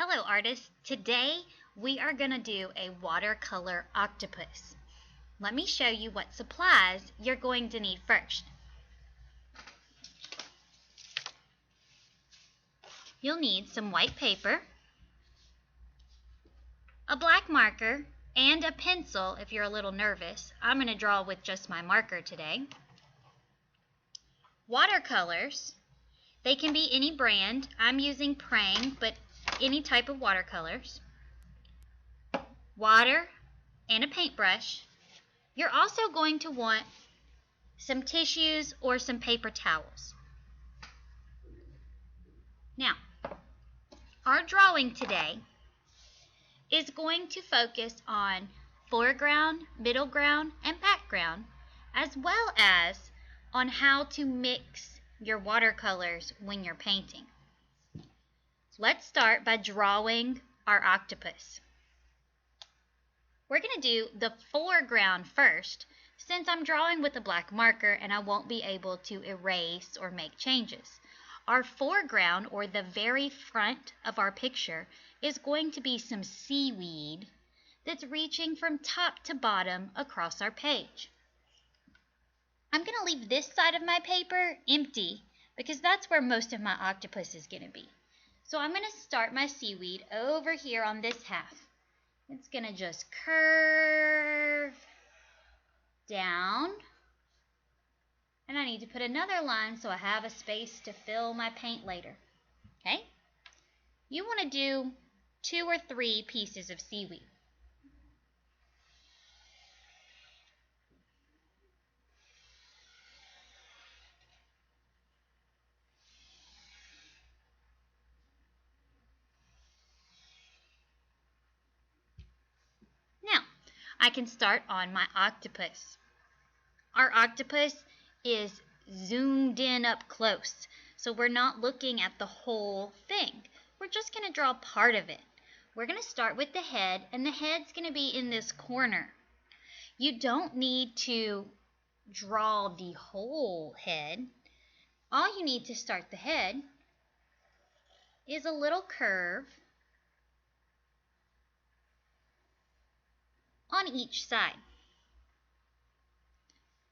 Hello artists, today we are going to do a watercolor octopus. Let me show you what supplies you're going to need first. You'll need some white paper, a black marker, and a pencil if you're a little nervous. I'm going to draw with just my marker today. Watercolors, they can be any brand. I'm using Prang, but any type of watercolors. Water and a paintbrush. You're also going to want some tissues or some paper towels. Now, our drawing today is going to focus on foreground, middle ground, and background, as well as on how to mix your watercolors when you're painting. Let's start by drawing our octopus. We're going to do the foreground first, since I'm drawing with a black marker and I won't be able to erase or make changes. Our foreground, or the very front of our picture, is going to be some seaweed that's reaching from top to bottom across our page. I'm going to leave this side of my paper empty because that's where most of my octopus is going to be. So I'm going to start my seaweed over here on this half. It's going to just curve down. And I need to put another line so I have a space to fill my paint later. Okay? You want to do 2 or 3 pieces of seaweed. Now, I can start on my octopus. Our octopus is zoomed in up close, so we're not looking at the whole thing. We're just going to draw part of it. We're going to start with the head, and the head's going to be in this corner. You don't need to draw the whole head. All you need to start the head is a little curve on each side.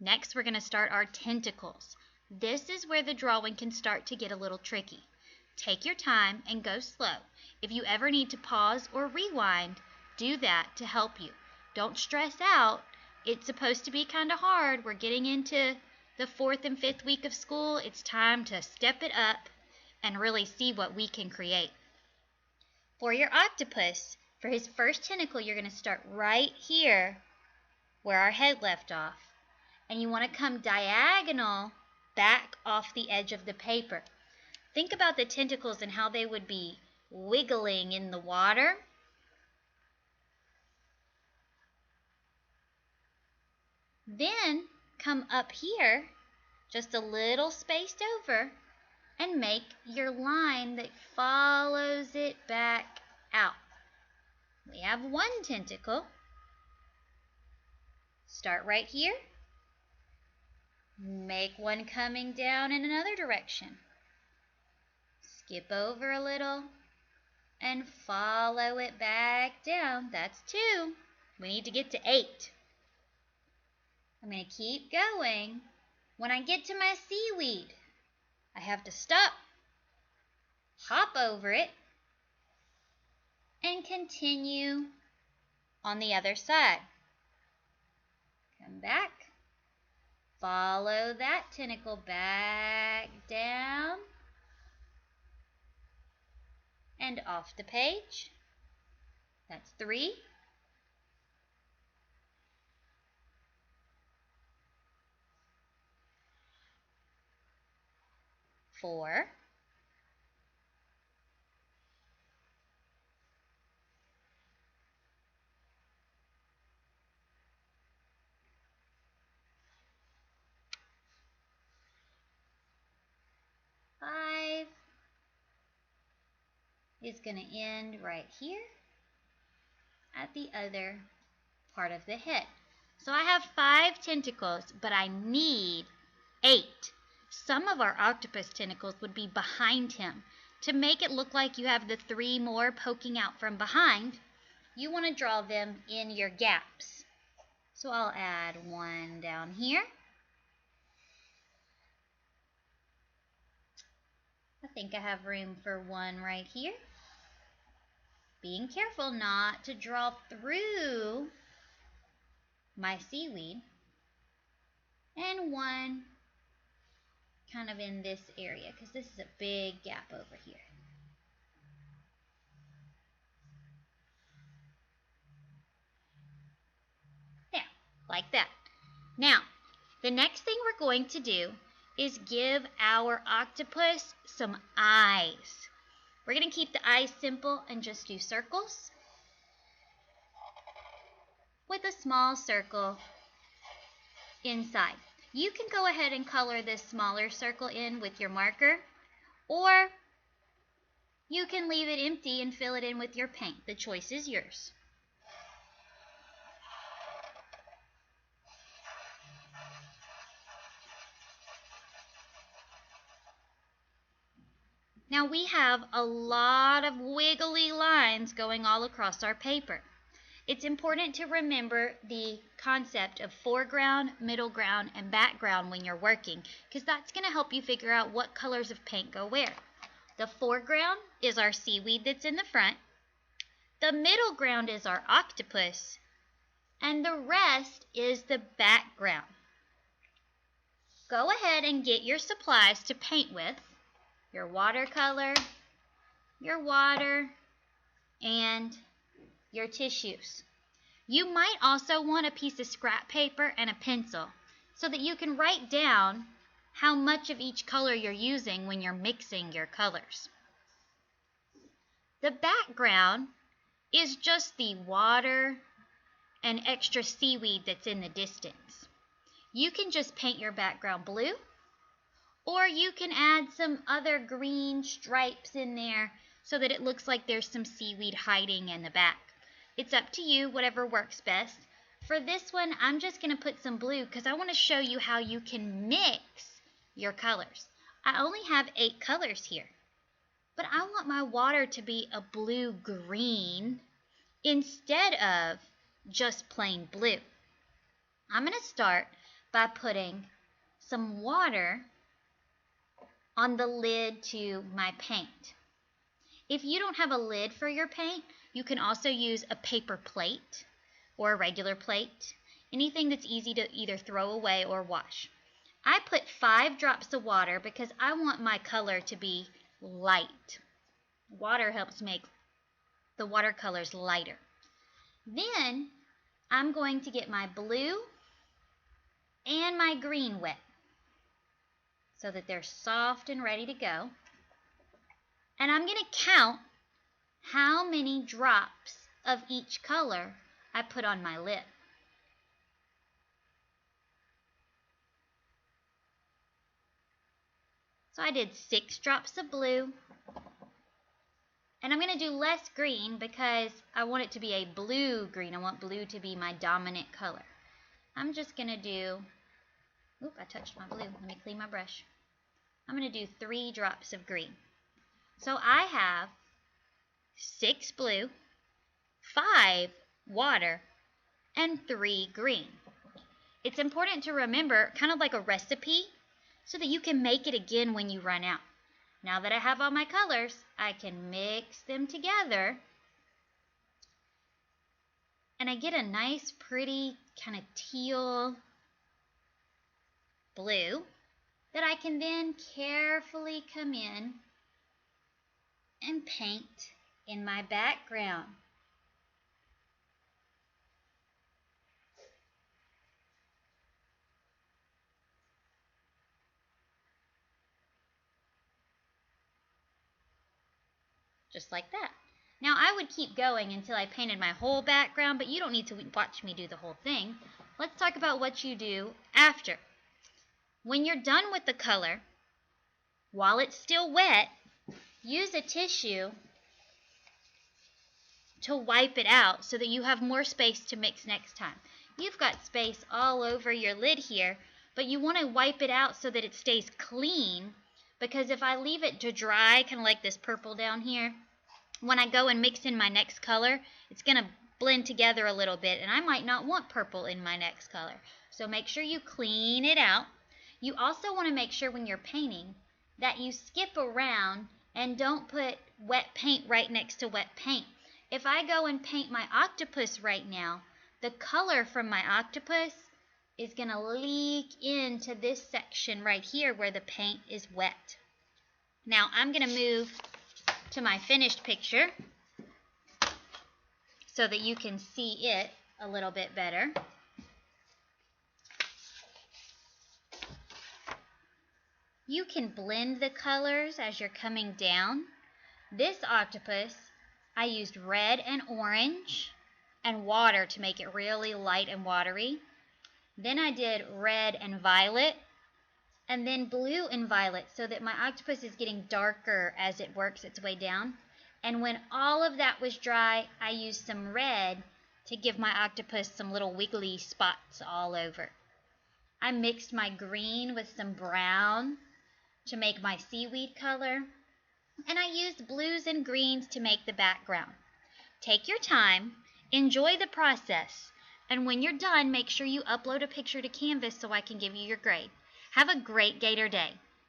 Next, we're going to start our tentacles. This is where the drawing can start to get a little tricky. Take your time and go slow. If you ever need to pause or rewind, do that to help you. Don't stress out. It's supposed to be kind of hard. We're getting into the 4th and 5th week of school. It's time to step it up and really see what we can create. For your octopus, for his first tentacle, you're going to start right here where our head left off. And you want to come diagonal back off the edge of the paper. Think about the tentacles and how they would be wiggling in the water. Then come up here, just a little spaced over, and make your line that follows it back out. We have 1 tentacle. Start right here. Make one coming down in another direction. Skip over a little and follow it back down. That's 2. We need to get to 8. I'm going to keep going. When I get to my seaweed, I have to stop, hop over it, and continue on the other side. Come back. Follow that tentacle back down and off the page. That's 3. 4. 5 is going to end right here at the other part of the head. So I have 5 tentacles, but I need 8. Some of our octopus tentacles would be behind him. to make it look like you have the 3 more poking out from behind, you want to draw them in your gaps. So I'll add 1 down here. I think I have room for 1 right here. Being careful not to draw through my seaweed. And 1 kind of in this area, because this is a big gap over here. There, like that. Now, the next thing we're going to do is give our octopus some eyes. We're going to keep the eyes simple and just do circles with a small circle inside. You can go ahead and color this smaller circle in with your marker, or you can leave it empty and fill it in with your paint. The choice is yours. Now we have a lot of wiggly lines going all across our paper. It's important to remember the concept of foreground, middle ground, and background when you're working, because that's going to help you figure out what colors of paint go where. The foreground is our seaweed that's in the front. The middle ground is our octopus. And the rest is the background. Go ahead and get your supplies to paint with. Your watercolor, your water, and your tissues. You might also want a piece of scrap paper and a pencil so that you can write down how much of each color you're using when you're mixing your colors. The background is just the water and extra seaweed that's in the distance. You can just paint your background blue, or you can add some other green stripes in there so that it looks like there's some seaweed hiding in the back. It's up to you, whatever works best. For this one, I'm just going to put some blue because I want to show you how you can mix your colors. I only have 8 colors here, but I want my water to be a blue-green instead of just plain blue. I'm going to start by putting some water on the lid to my paint. If you don't have a lid for your paint, you can also use a paper plate or a regular plate, anything that's easy to either throw away or wash. I put 5 drops of water because I want my color to be light. Water helps make the watercolors lighter. Then I'm going to get my blue and my green wet so that they're soft and ready to go. And I'm going to count how many drops of each color I put on my lid. So I did 6 drops of blue. And I'm going to do less green because I want it to be a blue-green. I want blue to be my dominant color. I'm just going to do, oop, I touched my blue. Let me clean my brush. I'm going to do 3 drops of green. So I have 6 blue, 5 water, and 3 green. It's important to remember, kind of like a recipe, so that you can make it again when you run out. Now that I have all my colors, I can mix them together, and I get a nice, pretty, kind of teal blue that I can then carefully come in and paint in my background. Just like that. Now I would keep going until I painted my whole background, but you don't need to watch me do the whole thing. Let's talk about what you do after. When you're done with the color, while it's still wet, use a tissue to wipe it out so that you have more space to mix next time. You've got space all over your lid here, but you want to wipe it out so that it stays clean because if I leave it to dry, kind of like this purple down here, when I go and mix in my next color, it's going to blend together a little bit, and I might not want purple in my next color. So make sure you clean it out. You also want to make sure when you're painting that you skip around and don't put wet paint right next to wet paint. If I go and paint my octopus right now, the color from my octopus is going to leak into this section right here where the paint is wet. Now I'm going to move to my finished picture so that you can see it a little bit better. You can blend the colors as you're coming down. This octopus, I used red and orange and water to make it really light and watery. Then I did red and violet, and then blue and violet, so that my octopus is getting darker as it works its way down. And when all of that was dry, I used some red to give my octopus some little wiggly spots all over. I mixed my green with some brown to make my seaweed color, and I used blues and greens to make the background. Take your time, enjoy the process, and when you're done, make sure you upload a picture to Canvas so I can give you your grade. Have a great Gator Day.